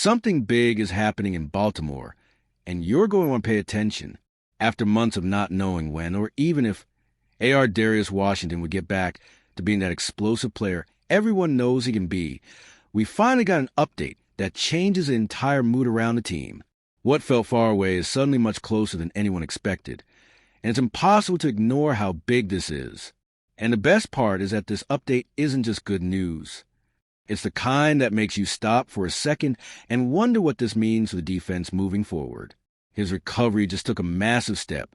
Something big is happening in Baltimore, and you're going to want to pay attention. After months of not knowing when or even if Darius Washington would get back to being that explosive player everyone knows he can be, we finally got an update that changes the entire mood around the team. What felt far away is suddenly much closer than anyone expected, and it's impossible to ignore how big this is. And the best part is that this update isn't just good news. It's the kind that makes you stop for a second and wonder what this means for the defense moving forward. His recovery just took a massive step.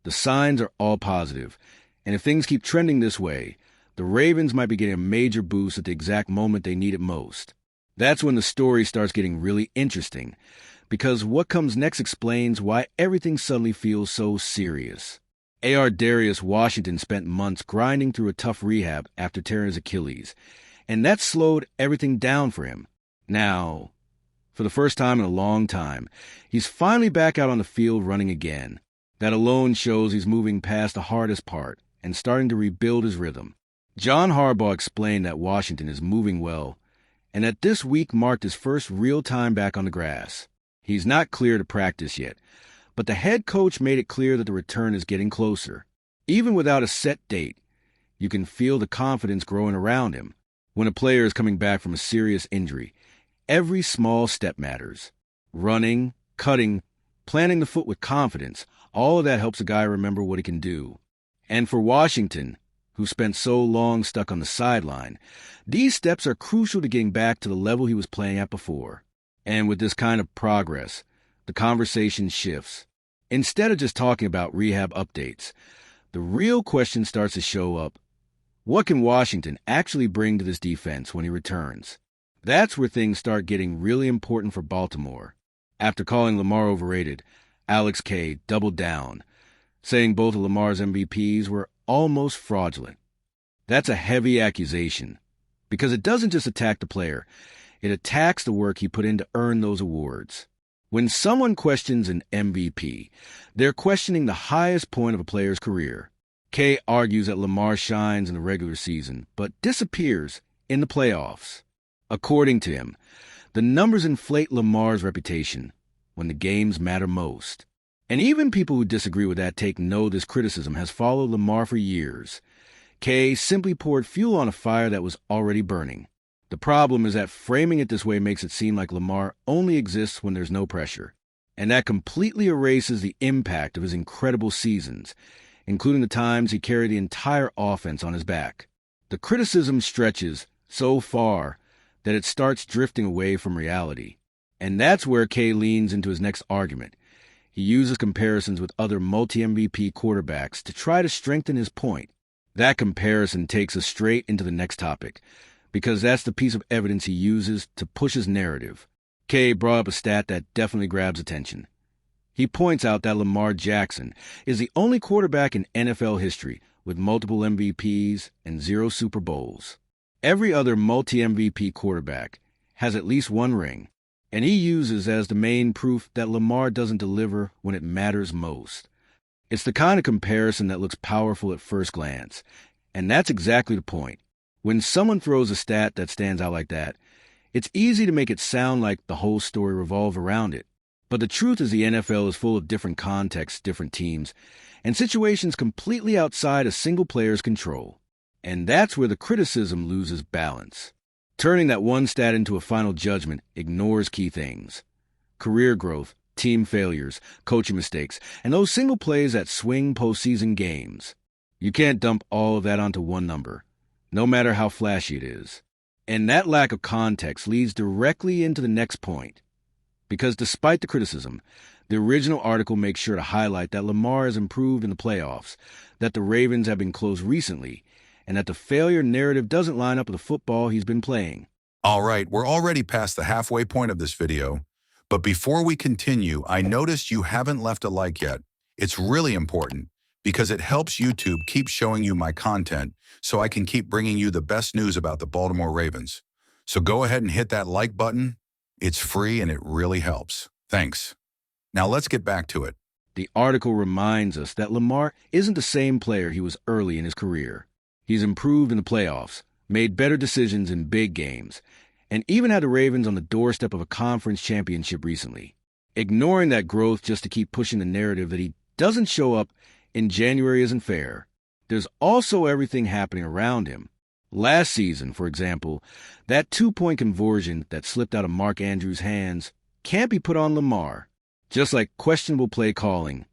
The signs are all positive, and if things keep trending this way, the Ravens might be getting a major boost at the exact moment they need it most. That's when the story starts getting really interesting, because what comes next explains why everything suddenly feels so serious. Darius Washington spent months grinding through a tough rehab after tearing his Achilles, and that slowed everything down for him. Now, for the first time in a long time, he's finally back out on the field running again. That alone shows he's moving past the hardest part and starting to rebuild his rhythm. John Harbaugh explained that Washington is moving well, and that this week marked his first real time back on the grass. He's not clear to practice yet, but the head coach made it clear that the return is getting closer. Even without a set date, you can feel the confidence growing around him. When a player is coming back from a serious injury, every small step matters. Running, cutting, planting the foot with confidence, all of that helps a guy remember what he can do. And for Washington, who spent so long stuck on the sideline, these steps are crucial to getting back to the level he was playing at before. And with this kind of progress, the conversation shifts. Instead of just talking about rehab updates, the real question starts to show up. What can Washington actually bring to this defense when he returns? That's where things start getting really important for Baltimore. After calling Lamar overrated, Alex K doubled down, saying both of Lamar's MVPs were almost fraudulent. That's a heavy accusation, because it doesn't just attack the player, it attacks the work he put in to earn those awards. When someone questions an MVP, they're questioning the highest point of a player's career. K argues that Lamar shines in the regular season, but disappears in the playoffs. According to him, the numbers inflate Lamar's reputation when the games matter most. And even people who disagree with that take know this criticism has followed Lamar for years. K simply poured fuel on a fire that was already burning. The problem is that framing it this way makes it seem like Lamar only exists when there's no pressure, and that completely erases the impact of his incredible seasons, including the times he carried the entire offense on his back. The criticism stretches so far that it starts drifting away from reality, and that's where K leans into his next argument. He uses comparisons with other multi-MVP quarterbacks to try to strengthen his point. That comparison takes us straight into the next topic, because that's the piece of evidence he uses to push his narrative. K brought up a stat that definitely grabs attention. He points out that Lamar Jackson is the only quarterback in NFL history with multiple MVPs and 0 Super Bowls. Every other multi-MVP quarterback has at least one ring, and he uses as the main proof that Lamar doesn't deliver when it matters most. It's the kind of comparison that looks powerful at first glance, and that's exactly the point. When someone throws a stat that stands out like that, it's easy to make it sound like the whole story revolves around it. But the truth is the NFL is full of different contexts, different teams, and situations completely outside a single player's control. And that's where the criticism loses balance. Turning that one stat into a final judgment ignores key things. Career growth, team failures, coaching mistakes, and those single plays that swing postseason games. You can't dump all of that onto one number, no matter how flashy it is. And that lack of context leads directly into the next point. Because despite the criticism, the original article makes sure to highlight that Lamar has improved in the playoffs, that the Ravens have been close recently, and that the failure narrative doesn't line up with the football he's been playing. All right, we're already past the halfway point of this video, but before we continue, I noticed you haven't left a like yet. It's really important, because it helps YouTube keep showing you my content so I can keep bringing you the best news about the Baltimore Ravens. So go ahead and hit that like button. It's free and it really helps. Thanks. Now let's get back to it. The article reminds us that Lamar isn't the same player he was early in his career. He's improved in the playoffs, made better decisions in big games, and even had the Ravens on the doorstep of a conference championship recently. Ignoring that growth just to keep pushing the narrative that he doesn't show up in January isn't fair. There's also everything happening around him. Last season, for example, that 2-point conversion that slipped out of Mark Andrews' hands can't be put on Lamar. Just like questionable play calling,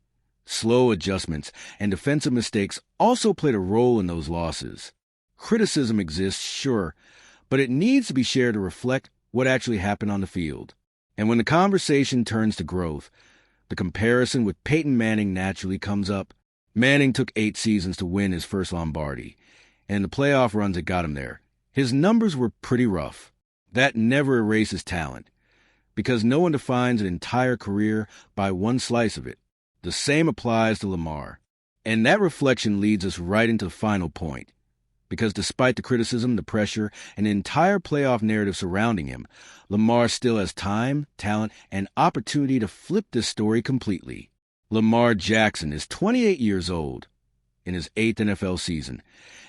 slow adjustments, and defensive mistakes also played a role in those losses. Criticism exists, sure, but it needs to be shared to reflect what actually happened on the field. And when the conversation turns to growth, the comparison with Peyton Manning naturally comes up. Manning took 8 seasons to win his first Lombardi, and the playoff runs that got him there. His numbers were pretty rough. That never erases talent, because no one defines an entire career by one slice of it. The same applies to Lamar. And that reflection leads us right into the final point. Because despite the criticism, the pressure, and the entire playoff narrative surrounding him, Lamar still has time, talent, and opportunity to flip this story completely. Lamar Jackson is 28 years old in his 8th NFL season,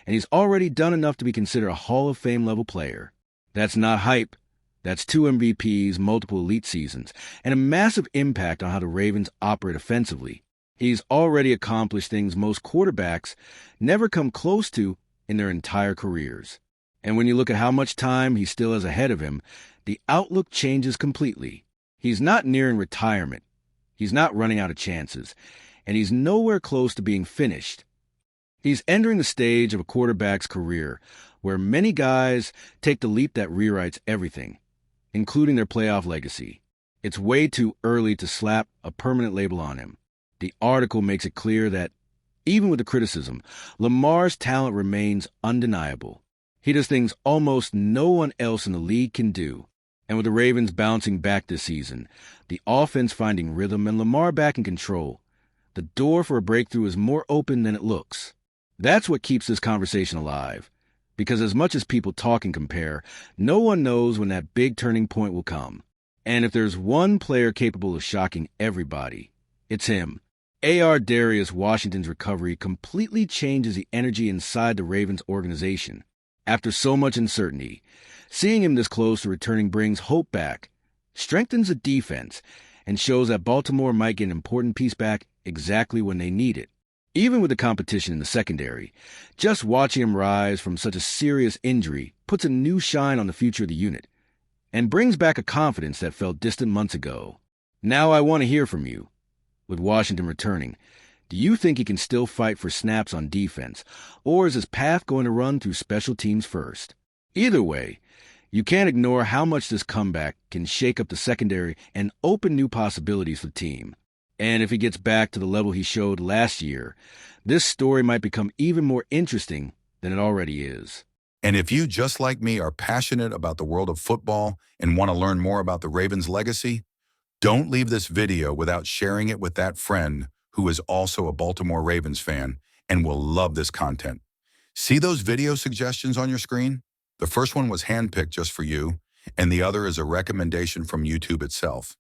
and he's already done enough to be considered a Hall of Fame level player. That's not hype. That's 2 MVPs, multiple elite seasons, and a massive impact on how the Ravens operate offensively. He's already accomplished things most quarterbacks never come close to in their entire careers. And when you look at how much time he still has ahead of him, the outlook changes completely. He's not nearing retirement. He's not running out of chances. And he's nowhere close to being finished. He's entering the stage of a quarterback's career where many guys take the leap that rewrites everything, including their playoff legacy. It's way too early to slap a permanent label on him. The article makes it clear that even with the criticism, Lamar's talent remains undeniable. He does things almost no one else in the league can do. And with the Ravens bouncing back this season, the offense finding rhythm, and Lamar back in control, the door for a breakthrough is more open than it looks. That's what keeps this conversation alive. Because as much as people talk and compare, no one knows when that big turning point will come. And if there's one player capable of shocking everybody, it's him. Darius Washington's recovery completely changes the energy inside the Ravens organization. After so much uncertainty, seeing him this close to returning brings hope back, strengthens the defense, and shows that Baltimore might get an important piece back exactly when they need it. Even with the competition in the secondary, just watching him rise from such a serious injury puts a new shine on the future of the unit, and brings back a confidence that felt distant months ago. Now I want to hear from you. With Washington returning, do you think he can still fight for snaps on defense, or is his path going to run through special teams first? Either way, you can't ignore how much this comeback can shake up the secondary and open new possibilities for the team. And if he gets back to the level he showed last year, this story might become even more interesting than it already is. And if you, just like me, are passionate about the world of football and want to learn more about the Ravens' legacy, don't leave this video without sharing it with that friend who is also a Baltimore Ravens fan and will love this content. See those video suggestions on your screen? The first one was handpicked just for you, and the other is a recommendation from YouTube itself.